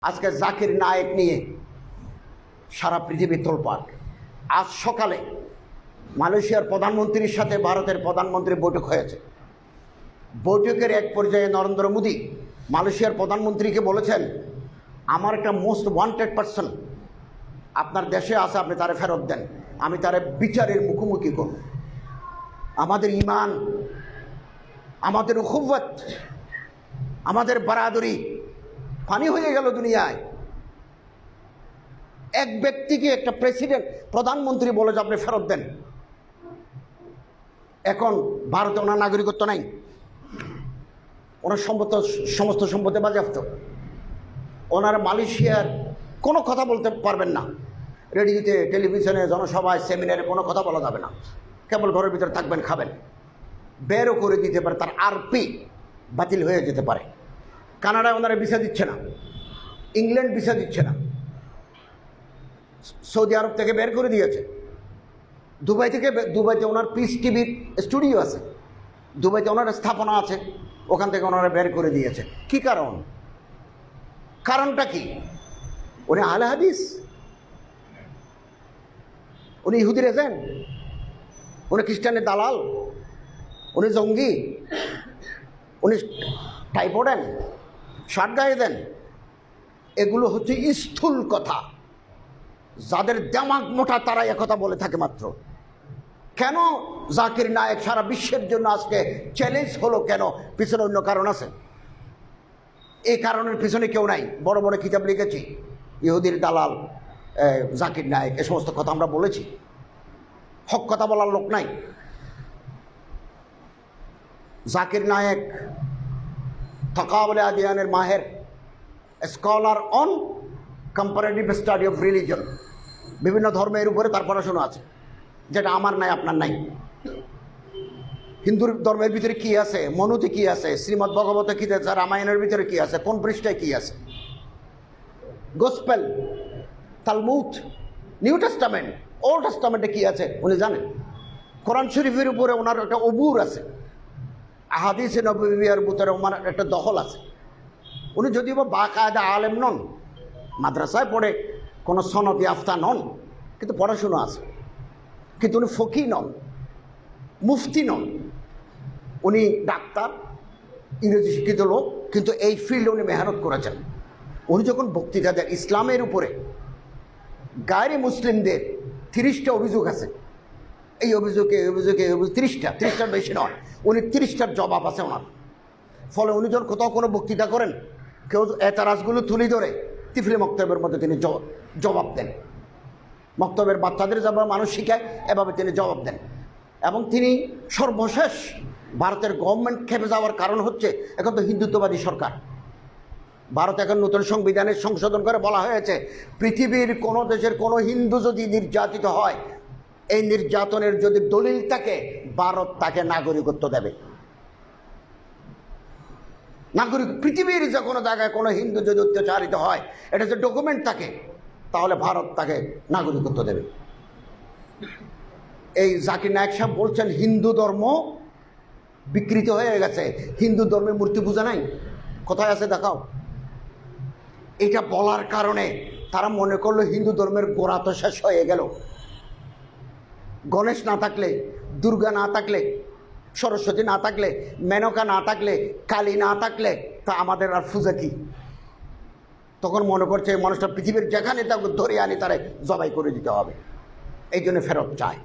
আজকে জাকির নায়েক নিয়ে সারা পৃথিবী তোলপাড়। আজ সকালে মালয়েশিয়ার প্রধানমন্ত্রীর সাথে ভারতের প্রধানমন্ত্রীর বৈঠক হয়েছে। বৈঠকের এক পর্যায়ে নরেন্দ্র মোদী মালয়েশিয়ার প্রধানমন্ত্রীকে বলেছেন, আমার একটা মোস্ট ওয়ান্টেড পারসন আপনার দেশে আছে, আপনি তারে ফেরত দেন, আমি তারে বিচারের মুখোমুখি করব। আমাদের ইমান, আমাদের উখুওয়াত, আমাদের বারাদরি পানি হয়ে গেল দুনিয়ায়। এক ব্যক্তিকে একটা প্রেসিডেন্ট, প্রধানমন্ত্রী বলে যে আপনি ফেরত দেন। এখন ভারতে ওনার নাগরিকত্ব নাই, ওনার সমস্ত সম্পত্তি বাজেয়াপ্ত, ওনার মালয়েশিয়ার কোনো কথা বলতে পারবেন না। রেডিওতে, টেলিভিশনে, জনসভায়, সেমিনারে কোনো কথা বলা যাবে না। কেবল ঘরের ভিতরে থাকবেন, খাবেন। বেরও করে দিতে পারে, তার আরপি বাতিল হয়ে যেতে পারে। কানাডায় ওনারা ভিসা দিচ্ছে না, ইংল্যান্ড ভিসা দিচ্ছে না, সৌদি আরব থেকে বের করে দিয়েছে। দুবাইতে ওনার পিস টিভির স্টুডিও আছে, দুবাইতে ওনার স্থাপনা আছে, ওখান থেকে ওনারা বের করে দিয়েছে। কি কারণ? কারণটা কি? উনি আহলে হাদিস, উনি ইহুদির এজেন্ট, উনি খ্রিস্টানের দালাল, উনি জঙ্গি, উনি টাই পড়েন, শার্ট গায়ে দেন। এগুলো হচ্ছে স্থূল কথা। যাদের দিমাগ মোটা তারা একথা বলে থাকে মাত্র। কেন জাকির নায়েক সারা বিশ্বের জন্য আজকে চ্যালেঞ্জ হলো? কেন? পিছনে অন্য কারণ আছে। এই কারণের পিছনে কেউ নাই। বড় বড় কিতাব লিখেছি, ইহুদির দালাল জাকির নায়েক, এ সমস্ত কথা আমরা বলেছি। হক কথা বলার লোক নাই। জাকির নায়েক থাকাবলে আদিয়ানের মাহের, scholar on comparative study of religion. বিভিন্ন ধর্মের উপরে তার পড়াশোনা আছে, যেটা আমার নাই, আপনার নাই। হিন্দু ধর্মের ভিতরে কি আছে, মনুতে কি আছে, শ্রীমদ্ ভগবতে কি আছে, রামায়ণের ভিতরে কি আছে, কোন পৃষ্ঠায় কি আছে, gospel, Talmud, new testament, old টেস্টামেন্টে কি আছে উনি জানেন। কোরআন শরীফের উপরে ওনার একটা অবুর আছে, আহাদিসে নববিয়ার ভিতরে ওনার একটা দখল আছে। উনি যদিও বা বাকায়দা আলেম নন, মাদ্রাসায় পড়ে কোনো সনদ ইয়াফতা নন, কিন্তু পড়াশুনো আছে। কিন্তু উনি ফকি নন, মুফতি নন, উনি ডাক্তার, ইংরেজি শিক্ষিত লোক, কিন্তু এই ফিল্ডে উনি মেহনত করেছেন। উনি যখন বক্তৃতা দেন ইসলামের উপরে, গায়রে মুসলিমদের 30টা অভিযোগ আছে। এই অভিযোগে 30টার বেশি নয়, উনি 30টার জবাব আছে ওনার। ফলে উনি যখন কোথাও কোনো বক্তৃতা করেন, কেউ এতারাজগুলো তুলে ধরে তিফলি মক্তবের মধ্যে তিনি জবাব দেন। মক্তবের বাচ্চাদের যেভাবে মানুষ শিখায়, এভাবে তিনি জবাব দেন। এবং তিনি সর্বশেষ ভারতের গভর্নমেন্ট খেপে যাওয়ার কারণ হচ্ছে, এখন তো হিন্দুত্ববাদী সরকার। ভারত এখন নতুন সংবিধানের সংশোধন করে বলা হয়েছে, পৃথিবীর কোনো দেশের কোনো হিন্দু যদি নির্যাতিত হয়, এই নির্যাতনের যদি দলিল থাকে, ভারত তাকে নাগরিকত্ব দেবে। নাগরিক, পৃথিবীর যে কোনো জায়গায় কোনো হিন্দু যদি অত্যাচারিত হয়, এটা যে ডকুমেন্ট থাকে, তাহলে ভারত তাকে নাগরিকত্ব দেবে। এই জাকির নায়েক সাহেব বলছেন হিন্দু ধর্ম বিকৃত হয়ে গেছে, হিন্দু ধর্মের মূর্তি পূজা নাই, কোথায় আছে দেখাও। এটা বলার কারণে তারা মনে করলো হিন্দু ধর্মের গোড়া তো শেষ হয়ে গেল। গণেশ না থাকলে, দুর্গা না থাকলে, সরস্বতী না থাকলে, মেনকা না থাকলে, কালী না থাকলে, তা আমাদের আর পূজা কি? তখন মনে করছে এই মানুষটা পৃথিবীর যেখানে তাকে ধরে আনি তারে জবাই করে দিতে হবে। এই জন্য ফেরত চায়।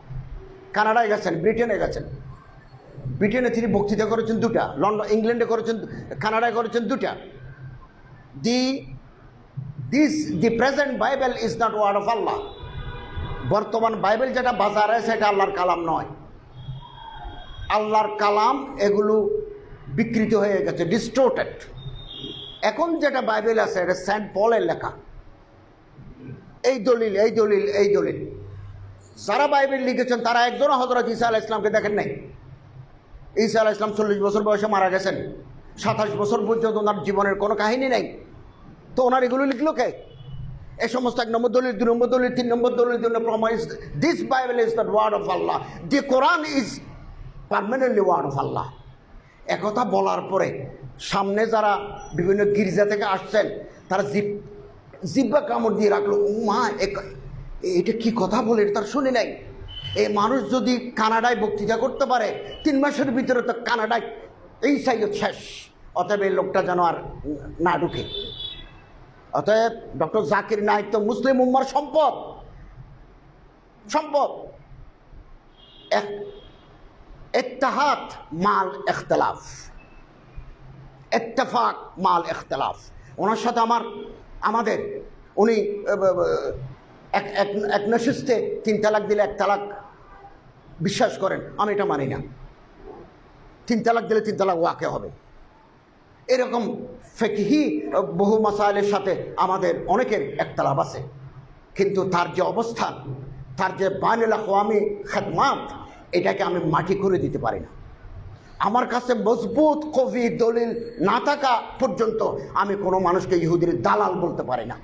কানাডায় গেছেন, ব্রিটেনে গেছেন। ব্রিটেনে তিনি বক্তৃতা করেছেন 2টা, লন্ডন, ইংল্যান্ডে করেছেন, কানাডায় করেছেন 2টা। The present Bible is not word of Allah. বর্তমান বাইবেল যেটা বাজারে, সেটা আল্লাহর কালাম নয়। আল্লাহর কালাম এগুলো বিকৃত হয়ে গেছে, ডিস্টোর্টেড। এখন যেটা বাইবেল আছে, এটা সেন্ট পলের লেখা। এই দলিল, এই দলিল, এই দলিল। যারা বাইবেল লিখেছেন তারা একজনও হযরত ঈসা আলাইহিস সালামকে দেখেন নাই। ঈসা আলাইহিস সালাম 40 বছর বয়সে মারা গেছেন। 27 বছর পর্যন্ত ওনার জীবনের কোনো কাহিনী নেই। তো ওনার এগুলো লিখলো কে? এই সমস্ত 1 নম্বর দলিল, 2 নম্বর দলিল, 3 নম্বর দলিল জন্য promise this Bible is the word of Allah, the Quran is permanently word of Allah. একথা বলার পরে সামনে যারা বিভিন্ন গির্জা থেকে আসছেন, তারা জিপ জিব্বা কামড় দিয়ে রাখলো। মা এটা কি কথা বলে, এটা তার শুনে নাই। এই মানুষ যদি কানাডায় বক্তৃতা করতে পারে 3 মাসের ভিতরে তো কানাডায় এই সাইজ শেষ। অতএব এই লোকটা যেন আর না ঢুকে। অতএব ডক্টর জাকির নায়েক তো মুসলিম উম্মার সম্পদ, সম্পদ। ইত্তেহাদ মাল ইখতিলাফ, ইত্তেফাক মাল ইখতিলাফ। ওনার সাথে আমাদের উনি এক নশিস্তে 3 তালাক দিলে 1 তালাক বিশ্বাস করেন, আমি এটা মানি না। 3 তালাক দিলে 3 তালাক ওয়াকে হবে। এরকম ফিকহি বহু মাসাইলের সাথে আমাদের অনেকের একতলাফ আছে, কিন্তু তার যে অবস্থান, তার যে বাইনুল আকওয়ামি খেদমাত, এটাকে আমি মাটি করে দিতে পারি না। আমার কাছে মজবুত কবি দলিল না থাকা পর্যন্ত আমি কোনো মানুষকে ইহুদির দালাল বলতে পারি না।